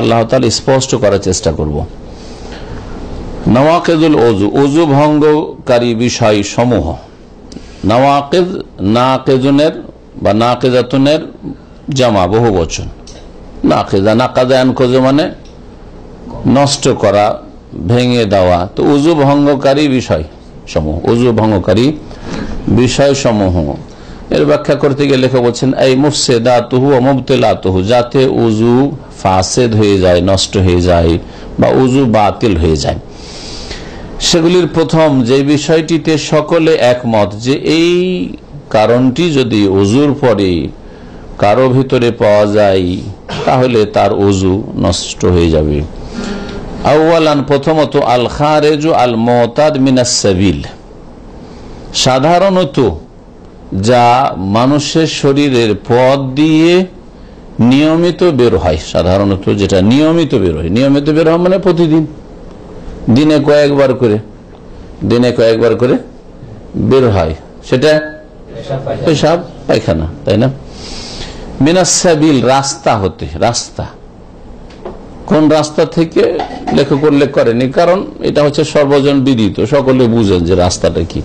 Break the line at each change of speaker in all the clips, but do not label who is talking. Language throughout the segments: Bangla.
আল্লাহ তাআলা স্পষ্ট করার চেষ্টা করব। নওয়াকিদুল ওযু, ওযু ভঙ্গকারী বিষয় সমূহ। নওয়াকিদ নাকিজুনের বা নাকিজাতুনের জামা, বহু বচন। নাকিজা, নাকাজা আনকোজ মানে নষ্ট করা, ভেঙে দেওয়া। তো ওযু ভঙ্গকারী বিষয় সমূহ, ওযু ভঙ্গকারী বিষয় সমূহ এর ব্যাখ্যা করতে গিয়ে লেখা বলছেন এই মুফসিদাতুহু ওয়া মুবতিলাতুহু, যাতে ওযু ফাসেদ হয়ে যায়, নষ্ট হয়ে যায় বা ওযু বাতিল হয়ে যায়। সেগুলির প্রথম যে বিষয়টিতে সকলে একমত যে এই কারণটি যদি ওযুর পরে কারো ভিতরে পাওয়া যায় তাহলে তার ওযু নষ্ট হয়ে যাবে। আউয়ালান, প্রথমত আল খারিজু আল মুতাদ মিনাস সাবিল, সাধারণত যা মানুষের শরীরের পথ দিয়ে নিয়মিত বের হয়, সাধারণত যেটা নিয়মিত বের হয়, নিয়মিত বের হয় মানে প্রতিদিন, দিনে কয়েকবার করে বের হয়, সেটা পেশাব পায়খানা, তাই না? মিনাস সাবিল, রাস্তা হতে। রাস্তা কোন রাস্তা থেকে লেখক উল্লেখ করেনি, কারণ এটা হচ্ছে সর্বজন বিদিত, সকলে বুঝেন যে রাস্তাটা কি।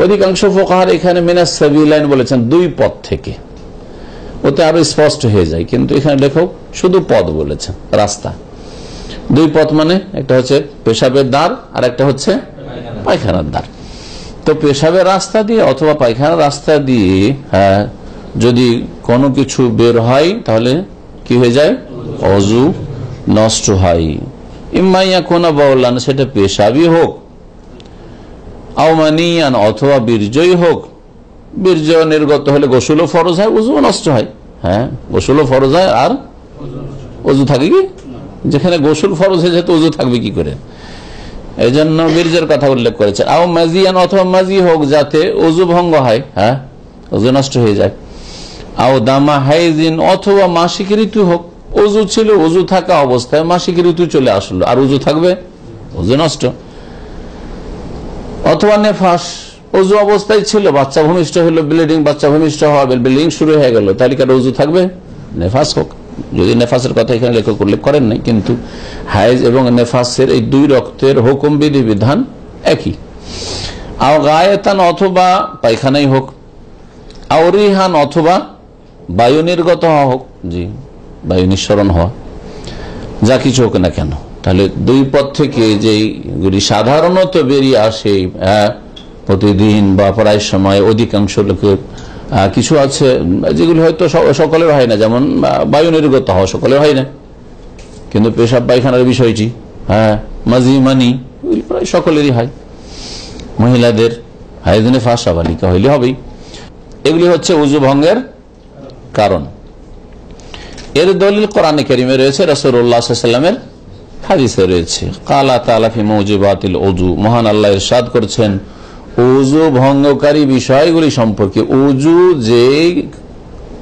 অধিকাংশ ফুকাহার এখানে মিনাস সাবিলাইন বলেছেন, দুই পথ থেকে, ওতে আরো স্পষ্ট হয়ে যায়, কিন্তু এখানে লেখক শুধু পথ বলেছেন, রাস্তা। দুই পথ মানে একটা হচ্ছে পেশাবের দ্বার আর একটা হচ্ছে পায়খানার দ্বার। তো পেশাবের রাস্তা দিয়ে অথবা পায়খানার রাস্তা দিয়ে যদি কোনো কিছু বের হয় তাহলে কি হয়ে যায়? ওযু নষ্ট হয়। ইম্মাইয়া কোনা বাউলান, সেটা পেশাবই হোক, আওমানিয়ান অথবা বীর্যই হোক। বীর্য নির্গত হলে গোসলও ফরজ হয়, ওযু নষ্ট হয়। হ্যাঁ, গোসলও ফরজ হয় আর ওযু থাকে কি? যেখানে গোসল ফরজ হয়ে যায় তো ওযু থাকবে কি করে? এই জন্য বীর্যের কথা উল্লেখ করেছে। আও মাজিয়ান, অথবা মাজি হোক, যাতে ওযু ভঙ্গ হয়, হ্যাঁ, ওযু নষ্ট হয়ে যায়। আও দামা হাইজিন, অথবা মাসিক ঋতু হোক, ওযু ছিল, ওযু থাকা অবস্থায় মাসিক ঋতু চলে আসলো আর ওযু থাকবে, ওযু নষ্ট। অথবা নেফাস, ওযু অবস্থায় ছিল, বাচ্চা ভূমিষ্ঠ হলো, ব্লিডিং, বাচ্চা ভূমিষ্ঠ হওয়া, ব্লিডিং শুরু হয়ে গেল, তাহলে কি ওযু থাকবে? নেফাস হোক, যদি নেফাসের কথা এখানে লেখক উল্লেখ করেন নাই, কিন্তু হাইজ এবং নেফাসের এই দুই রক্তের হুকুম বিধি বিধান একই। আও গায়েতান, অথবা পায়খানাই হোক। আও রিহান, অথবা বায়ু নির্গত হওয়া হোক, জি, বায়ু নিঃসরণ হওয়া, যা কিছু হোক না কেন। তাহলে দুই পথ থেকে যেগুলি সাধারণত বেরিয়ে আসে প্রতিদিন বা প্রায় সময়, অধিকাংশ লোকের, কিছু আছে যেগুলি হয়তো সকলের হয় না, যেমন বায়ু নির্গত হওয়া সকলের হয় না, কিন্তু পেশাব পায়খানার বিষয়টি, মাজি মানি, প্রায় সকলেরই হয়। মহিলাদের হাইজনে ফাঁসা বালিকা হইলে হবেই। এগুলি হচ্ছে ওযু ভঙ্গের কারণ। এর দলিল কোরআনে কারীমে রয়েছে, রাসূলুল্লাহ সাল্লাল্লাহু আলাইহি ওয়াসাল্লামের হাদিসে রয়েছে। ক্বালা তাআলা ফি মুজিবাতিল ওযু, মহান আল্লাহ ইরশাদ করেছেন ওযু ভঙ্গকারী বিষয়গুলি সম্পর্কে। ওযু যে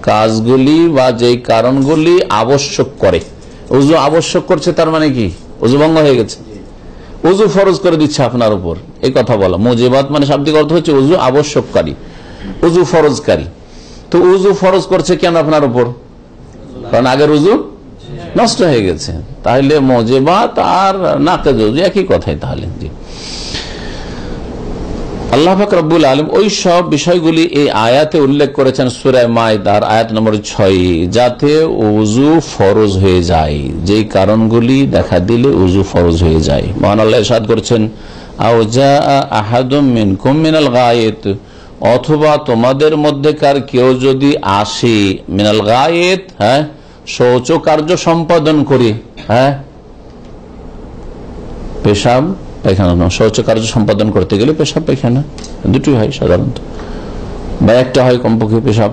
কাজগুলি বা যে কারণগুলি আবশ্যক করে, ওযু আবশ্যক করছে, তার মানে কি? ওযু ভঙ্গ হয়ে গেছে, ওযু ফরজ করে দিচ্ছে আপনার উপর, এই কথা বলা। মুজিবাত মানে শাব্দিক অর্থ হচ্ছে ওযু আবশ্যককারী, ওযু ফরজকারী। তো ওযু ফরজ করছে কেন আপনার উপর? কারণ আগের ওযু নষ্ট হয়ে গেছে। তাহলে মুজিবাত আর নাকিজ ওযু একই কথাই তাহলে। জি, আল্লাহ পাক রব্বুল আলামিন ওই সব বিষয়গুলি এই আয়াতে উল্লেখ করেছেন সূরা মাইদার আয়াত নম্বর 6, যাতে ওযু ফরজ হয়ে যায়, যেই কারণগুলি দেখা দিলে ওযু ফরজ হয়ে যায়। মহান আল্লাহ ইরশাদ করেছেন আও জা আহাদুম মিনকুম মিনাল গায়েত, অথবা তোমাদের মধ্যেকার কেউ যদি আসে মিনাল গায়েত, শৌচ কার্য সম্পাদন করে, পেশাব পায়খানা না, শৌচ কার্য সম্পাদন করতে গেলে পেশাব পায়খানা দুটোই হয় সাধারণত, বা একটা হয় কমপক্ষে পেশাব।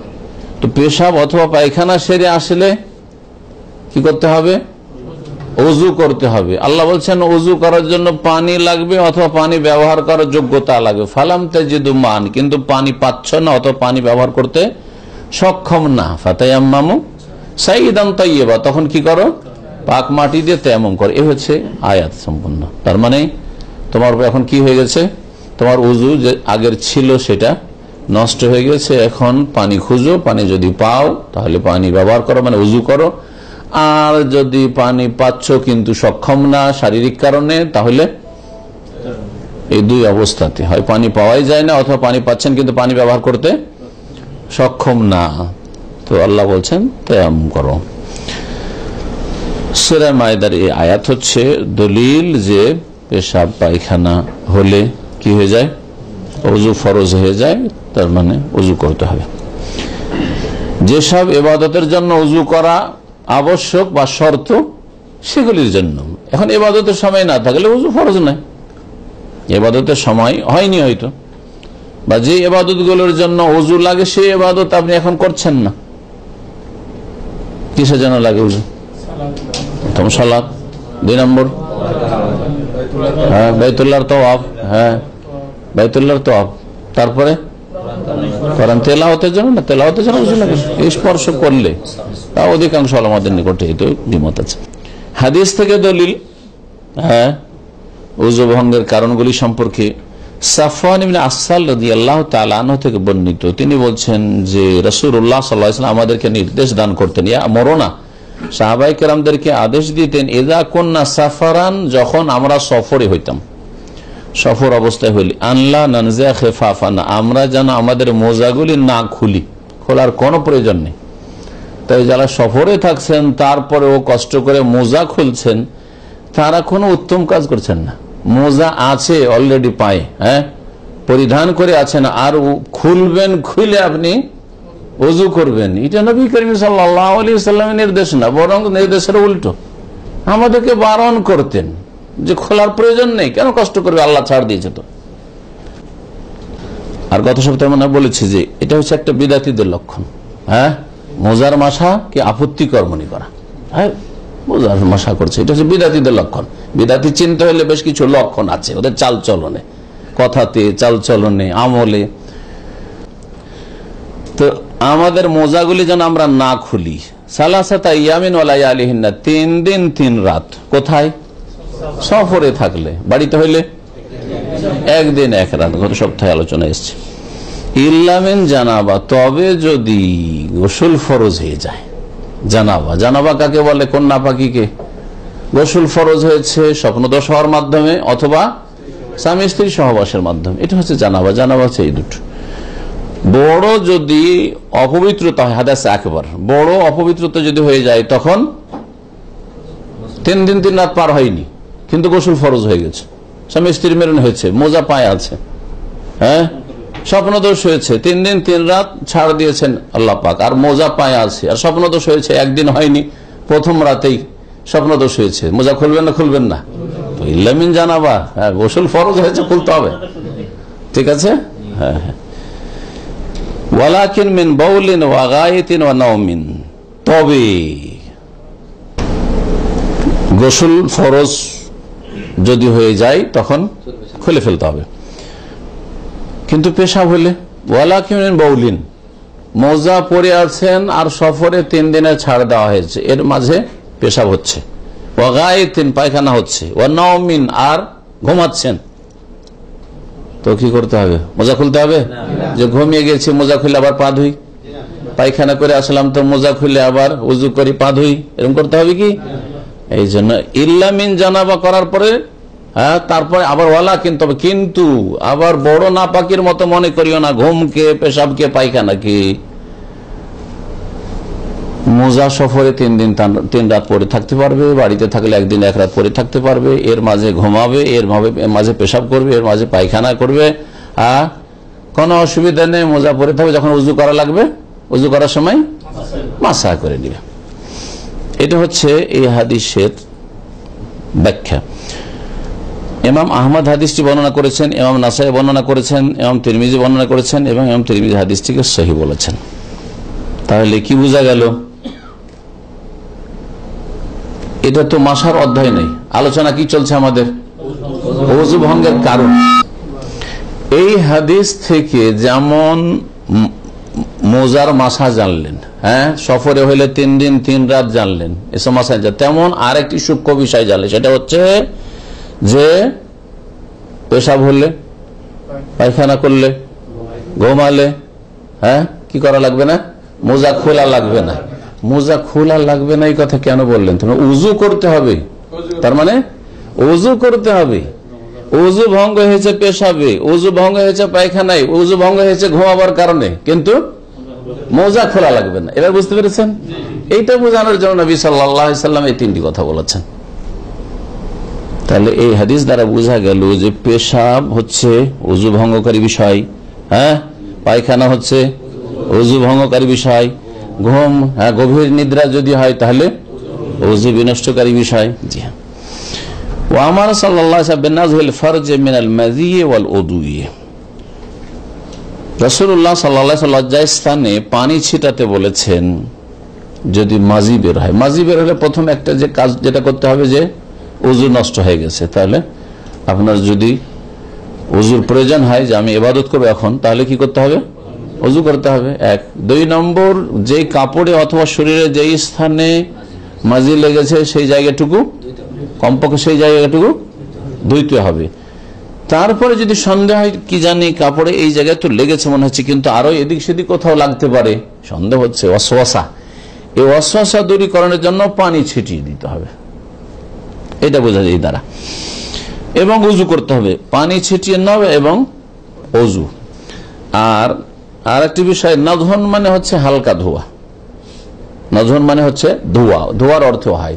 তো পেশাব অথবা পায়খানা সেরে আসলে কি করতে হবে? ওযু করতে হবে। আল্লাহ বলছেন ওযু করার জন্য পানি লাগবে অথবা পানি ব্যবহার করার যোগ্যতা লাগবে। ফালাম তাজিদু মান, কিন্তু পানি পাচ্ছ না অথবা পানি ব্যবহার করতে সক্ষম না। ফাতায়াম্মামু সাইয়িদান তাইয়্যিবা, তখন কি করো? পাক মাটি দিয়ে তায়াম্মুম করো। এ হচ্ছে আয়াত সম্পূর্ণ। তার মানে তোমার এখন কি হয়ে গেছে? তোমার ওযু যে আগের ছিল সেটা নষ্ট হয়ে গেছে, এখন পানি খুঁজো, পানি যদি পাও তাহলে পানি ব্যবহার করো, মানে ওযু করো। আর যদি পানি পাচ্ছ কিন্তু সক্ষম না শারীরিক কারণে, তাহলে এই দুই অবস্থাতে হয় পানি পাওয়াই যায় না, অথবা পানি পাচ্ছেন কিন্তু পানি ব্যবহার করতে সক্ষম না, তো আল্লাহ বলছেন তায়াম্মুম করো। সূরা মায়েদার এই আয়াত হচ্ছে দলিল যে পেশাব পায়খানা হলে কি হয়ে যায়, ওযু ফরজ হয়ে যায়, তার মানে ওযু করতে হবে। যেসব ইবাদতের জন্য ওযু করা আবশ্যক বা শর্ত সেগুলির জন্য, এখন ইবাদতের সময় না থাকলে ওযু ফরজ নাই, ইবাদতের সময় হয়নি হয়তো, বা যে ইবাদত গুলোর জন্য ওযু লাগে সেই ইবাদত আপনি এখন করছেন না, কিসের জন্য লাগে ওযু? প্রথম সালাত, 2 নম্বর বাইতুল্লাহর তাওয়াফ, বাইতুল্লাহর তাওয়াফ, তারপরে কোরআন তেলাওয়াতের জন্য না, তেলাওয়াতের জন্য ওযু লাগে, স্পর্শ করলে, তা অধিকাংশ ওলামাদের নিকটে এই দ্বিমত আছে। হাদিস থেকে দলিল ওযু ভঙ্গের কারণগুলি সম্পর্কে সাফওয়ান ইবনে আসাল রাদিয়াল্লাহু তাআলা আনহু থেকে বর্ণিত, তিনি বলছেন যে রাসূলুল্লাহ সাল্লাল্লাহু আলাইহি ওয়াসাল্লাম আমাদেরকে নির্দেশ দান করতেন, ইয়া মরনা, সাহাবায়ে কেরামদেরকে আদেশ দিতেন, ইযা কুননা সাফারান, যখন আমরা সফরে হইতাম, সফর অবস্থায় হইলে, আনলা নানজা খিফাফানা, আমরা যেন আমাদের মোজাগুলি না খুলি, খোলার কোনো প্রয়োজন নেই। তাই যারা সফরে থাকছেন তারপরেও কষ্ট করে মোজা খুলছেন, তারা কোনো উত্তম কাজ করছেন না। মোজা আছে অলরেডি পায়ে, পরিধান করে আছেন, আর খুলবেন, খুলে আপনি ওযু করবেন, এটা নবী করিম সাল্লাল্লাহু আলাইহি ওয়াসাল্লামের নির্দেশ না, বরং নির্দেশের উল্টো। আমাদেরকে বারণ করতেন যে খোলার প্রয়োজন নেই, কেন কষ্ট করবে, আল্লাহ ছাড় দিয়েছে তো। আর গত সপ্তাহে মনে বলেছি যে এটা হচ্ছে একটা বিদাতীদের লক্ষণ, মোজার মাসা কি আপত্তিকর মনে করা, মোজার মাসা করছে, এটা হচ্ছে বিদাতীদের লক্ষণ। বিদাতি চিন্তা হলে বেশ কিছু লক্ষণ আছে ওদের চাল চলনে, কথাতে, চাল চলনে, আমলে। তো আমাদের মোজাগুলি যেন আমরা না খুলি, সালাসাতা ইয়ামিন ওয়া লায়ালিহিন্না, 3 দিন 3 রাত, কোথায়? সফরে থাকলে, বাড়িতে হইলে 1 দিন 1 রাত, গত সপ্তাহে আলোচনা এসছে। ইল্লামিন জানাবা, তবে যদি গোসল ফরজ হয়ে যায়। জানাবা, জানাবা কাকে বলে? কোন নাপাকিকে? গোসল ফরজ হয়েছে স্বপ্নদোষ হওয়ার মাধ্যমে অথবা স্বামী স্ত্রী সহবাসের মাধ্যমে, এটা হচ্ছে জানাবা। জানাবা হচ্ছে এই দুটো। বড় যদি অপবিত্রতা হয়, হাদাস আকবার, বড় অপবিত্রতা যদি হয়ে যায়, তখন 3 দিন 3 রাত পার হয়নি কিন্তু গোসল ফরজ হয়ে গেছে, স্বামী স্ত্রীর মিলন হয়েছে, মোজা পায়ে আছে, স্বপ্নদোষ হয়েছে, 3 দিন 3 রাত ছাড় দিয়েছেন আল্লাহ পাক, আর মোজা পায়ে আছে, আর স্বপ্নদোষ হয়েছে, 1 দিন হয়নি, প্রথম রাতেই স্বপ্নদোষ হয়েছে, মোজা খুলবেন না? খুলবেন না। তো ইল্লামিন জানাবা, গোসল ফরজ হয়েছে, খুলতে হবে, ঠিক আছে। ওয়ালাকিন মিন বাউলিন ওয়া গায়তিন ওয়া নাওমিন, তবে গোসল ফরজ যদি হয়ে যায় তখন খুলে ফেলতে হবে, কিন্তু পেশাব হলে, ওয়ালাকিন মিন বাউলিন, মোজা পরে আছেন আর সফরে 3 দিনের ছাড় দেওয়া হয়েছে, এর মাঝে পেশাব হচ্ছে, ওয়া গায়তিন, পায়খানা হচ্ছে, ওয়া নাওমিন, আর ঘুমাচ্ছেন, তো কি করতে হবে? মোজা খুলতে হবে? যে ঘুমিয়ে গেছি মোজা খুলে আবার পা ধুই, পায়খানা করে আসলাম তো মোজা খুলে আবার উযু করি, পা ধুই, এরকম করতে হবে কি? এই জন্য ইল্লামিন জানাবা করার পরে তারপরে আবার ওয়ালাকিন, তবে কিন্তু আবার বড় নাপাকির মতো মনে করিও না ঘুমকে, পেশাবকে, পায়খানাকে। মোজা সফরে 3 দিন 3 রাত পরে থাকতে পারবে, বাড়িতে থাকলে 1 দিন 1 রাত পরে থাকতে পারবে, এর মাঝে ঘুমাবে, এর মাঝে পেশাব করবে, এর মাঝে পায়খানা করবে, কোনো অসুবিধা নেই, মোজা পরে থাকবে, যখন উযু করা লাগবে উযু করার সময় মাসা করে দিবে। এটা হচ্ছে এই হাদিসের ব্যাখ্যা। ইমাম আহমদ হাদিসটি বর্ণনা করেছেন, ইমাম নাসাই বর্ণনা করেছেন, ইমাম তিরমিজি বর্ণনা করেছেন, এবং ইমাম তিরমিজি হাদিসটিকে সহিহ বলেছেন। তাহলে কি বোঝা গেল? এটা তো মাসার অধ্যায় নেই, আলোচনা কি চলছে আমাদের? ওযু ভঙ্গের কারণ। এই হাদিস থেকে যেমন মোজার মাসা জানলেন, সফরে হইলে 3 দিন 3 রাত জানলেন, এসব মাসা, তেমন আরেকটি সূক্ষ্ম বিষয় জানলেন, সেটা হচ্ছে যে পেশাব হলে, পায়খানা করলে, ঘুমালে, কি করা লাগবে না? মোজা খোলা লাগবে না। মোজা খোলা লাগবে না এই কথা কেন বললেন? তোমার উজু করতে হবে, তার মানে উজু করতে হবে। উজু ভঙ্গ হয়েছে পেশাবে, উজু ভঙ্গ হয়েছে পায়খানায়, উজু ভঙ্গ হয়েছে ঘুমাবার কারণে, কিন্তু মোজা খোলা লাগবে না। এবার বুঝতে পেরেছেন? এইটা বোঝানোর জন্য নবী সাল্লাল্লাহু আলাইহি সাল্লাম এই তিনটি কথা বলেছেন। তাহলে এই হাদিস দ্বারা বোঝা গেল যে পেশাব হচ্ছে উজু ভঙ্গকারী বিষয়, হ্যাঁ, পায়খানা হচ্ছে উজু ভঙ্গকারী বিষয়, ঘুম, গভীর নিদ্রা যদি হয় তাহলে উজু বিনষ্টকারী বিষয়। জি হ্যাঁ। ওয়ামার সাল্লাল্লাহু আলাইহি বিনাজহিল ফারজ মিনাল মাযি ওয়াল উদুই, রাসূলুল্লাহ সাল্লাল্লাহু আলাইহি লজ্জায় স্থানে পানি ছিটাতে বলেছেন যদি মাজি বের হয়। মাজি বের হলে প্রথম একটা যে কাজ যেটা করতে হবে যে উজু নষ্ট হয়ে গেছে, তাহলে আপনার যদি উজুর প্রয়োজন হয় যে আমি ইবাদত করবো এখন, তাহলে কি করতে হবে? উজু করতে হবে। এক। 2 নম্বর, যে কাপড়ে অথবা শরীরে যেই স্থানে মাজি লেগেছে সেই জায়গাটুকু কমপক্ষে সেই জায়গাটুকু ধুইতে হবে। তারপরে যদি সন্দেহ হয় কি জানি কাপড়ে এই জায়গায় তো লেগেছে মনে হচ্ছে, কিন্তু আরো এদিক সেদিক কোথাও লাগতে পারে, সন্দেহ হচ্ছে, ওয়াসওয়াসা, এই ওয়াসওয়াসা দূরীকরণের জন্য পানি ছিটিয়ে দিতে হবে। এটা বোঝা যায় দ্বারা। এবং উজু করতে হবে, পানি ছিটিয়ে নেবে এবং উজু। আর একটি বিষয়, নাধন মানে হচ্ছে হালকা ধোয়া, নাধন মানে হচ্ছে ধোয়া, ধোয়ার অর্থ হয়।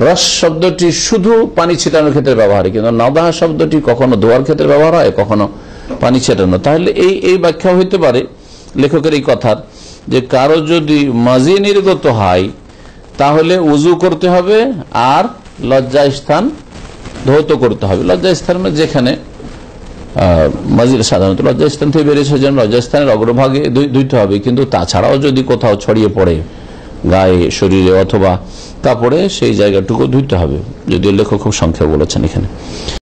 রস শব্দটি শুধু পানি ছিটানোর ক্ষেত্রে ব্যবহার হয়, কিন্তু নাদাহা শব্দটি কখনো ধোয়ার ক্ষেত্রে ব্যবহার হয়, কখনো পানি ছিটানো। তাহলে এই ব্যাখ্যা হইতে পারে লেখকের এই কথার যে কারো যদি মাজি নির্গত হয় তাহলে উজু করতে হবে আর লজ্জাস্থান ধৌত করতে হবে। লজ্জাস্থান যেখানে মাজির সাধারণত লজ্জাস্থান থেকে বেরিয়েছে যেন লজ্জাস্থানের অগ্রভাগে ধুইতে হবে, কিন্তু তাছাড়াও যদি কোথাও ছড়িয়ে পড়ে গায়ে, শরীরে অথবা কাপড়ে, সেই জায়গাটুকু ধুইতে হবে, যদিও লেখক খুব সংক্ষেপে বলেছেন এখানে।